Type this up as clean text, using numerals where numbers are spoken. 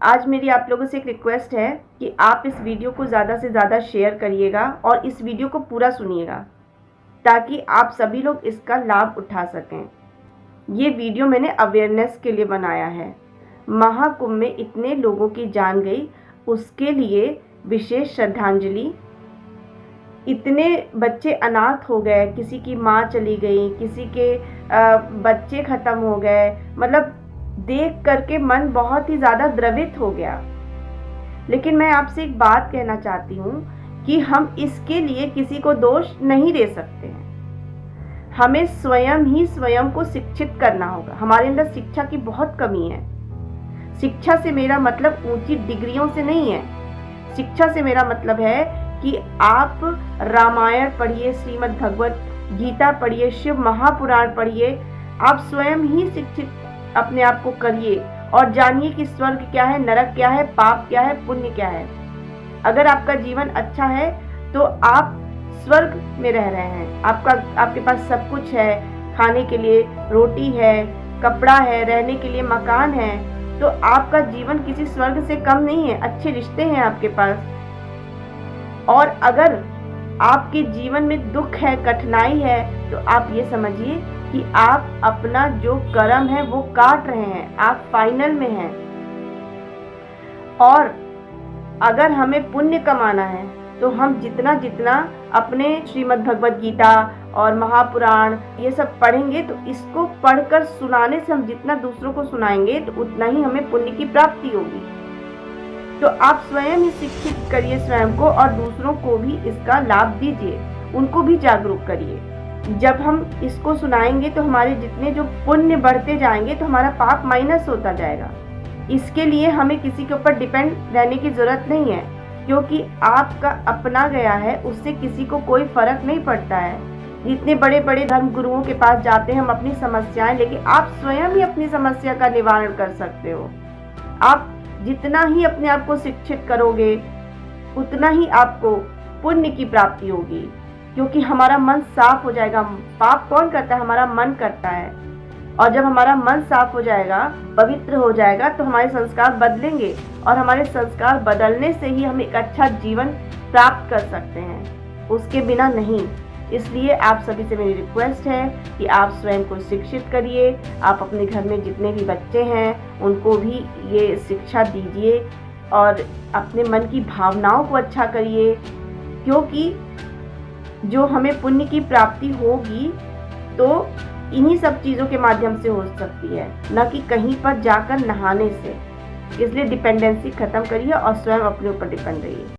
आज मेरी आप लोगों से एक रिक्वेस्ट है कि आप इस वीडियो को ज़्यादा से ज़्यादा शेयर करिएगा और इस वीडियो को पूरा सुनिएगा ताकि आप सभी लोग इसका लाभ उठा सकें। ये वीडियो मैंने अवेयरनेस के लिए बनाया है। महाकुंभ में इतने लोगों की जान गई, उसके लिए विशेष श्रद्धांजलि। इतने बच्चे अनाथ हो गए, किसी की माँ चली गई, किसी के बच्चे ख़त्म हो गए, मतलब देख करके मन बहुत ही ज़्यादा द्रवित हो गया। लेकिन मैं आपसे एक बात कहना चाहती हूँ कि हम इसके लिए किसी को दोष नहीं दे सकते हैं। हमें स्वयं ही स्वयं को शिक्षित करना होगा। हमारे अंदर शिक्षा की बहुत कमी है। शिक्षा से मेरा मतलब ऊंची डिग्रियों से नहीं है। शिक्षा से मेरा मतलब है कि आप रामायण पढ़िए, श्रीमद् भगवत गीता पढ़िए, शिव महापुराण पढ़िए। आप स्वयं ही शिक्षित अपने आप को करिए और जानिए कि स्वर्ग क्या है, नरक क्या है, पाप क्या है, पुण्य क्या है। अगर आपका जीवन अच्छा है तो आप स्वर्ग में रह रहे हैं। आपके पास सब कुछ है, खाने के लिए रोटी है, कपड़ा है, रहने के लिए मकान है, तो आपका जीवन किसी स्वर्ग से कम नहीं है। अच्छे रिश्ते हैं आपके पास। और अगर आपके जीवन में दुख है, कठिनाई है, तो आप ये समझिए कि आप अपना जो कर्म है वो काट रहे हैं, आप फाइनल में हैं। और अगर हमें पुण्य कमाना है तो हम जितना जितना अपने श्रीमद् भगवत गीता और महापुराण ये सब पढ़ेंगे, तो इसको पढ़कर सुनाने से हम जितना दूसरों को सुनाएंगे तो उतना ही हमें पुण्य की प्राप्ति होगी। तो आप स्वयं ही शिक्षित करिए स्वयं को और दूसरों को भी इसका लाभ दीजिए, उनको भी जागरूक करिए। जब हम इसको सुनाएंगे तो हमारे जितने जो पुण्य बढ़ते जाएंगे तो हमारा पाप माइनस होता जाएगा। इसके लिए हमें किसी के ऊपर डिपेंड रहने की ज़रूरत नहीं है, क्योंकि आपका अपना गया है, उससे किसी को कोई फर्क नहीं पड़ता है। जितने बड़े बड़े धर्म गुरुओं के पास जाते हैं हम अपनी समस्याएं लेके, आप स्वयं ही अपनी समस्या का निवारण कर सकते हो। आप जितना ही अपने आप को शिक्षित करोगे उतना ही आपको पुण्य की प्राप्ति होगी, क्योंकि हमारा मन साफ हो जाएगा। पाप कौन करता है? हमारा मन करता है। और जब हमारा मन साफ हो जाएगा, पवित्र हो जाएगा, तो हमारे संस्कार बदलेंगे और हमारे संस्कार बदलने से ही हम एक अच्छा जीवन प्राप्त कर सकते हैं, उसके बिना नहीं। इसलिए आप सभी से मेरी रिक्वेस्ट है कि आप स्वयं को शिक्षित करिए। आप अपने घर में जितने भी बच्चे हैं उनको भी ये शिक्षा दीजिए और अपने मन की भावनाओं को अच्छा करिए, क्योंकि जो हमें पुण्य की प्राप्ति होगी तो इन्हीं सब चीज़ों के माध्यम से हो सकती है, न कि कहीं पर जाकर नहाने से। इसलिए डिपेंडेंसी खत्म करिए और स्वयं अपने ऊपर डिपेंड रहिए।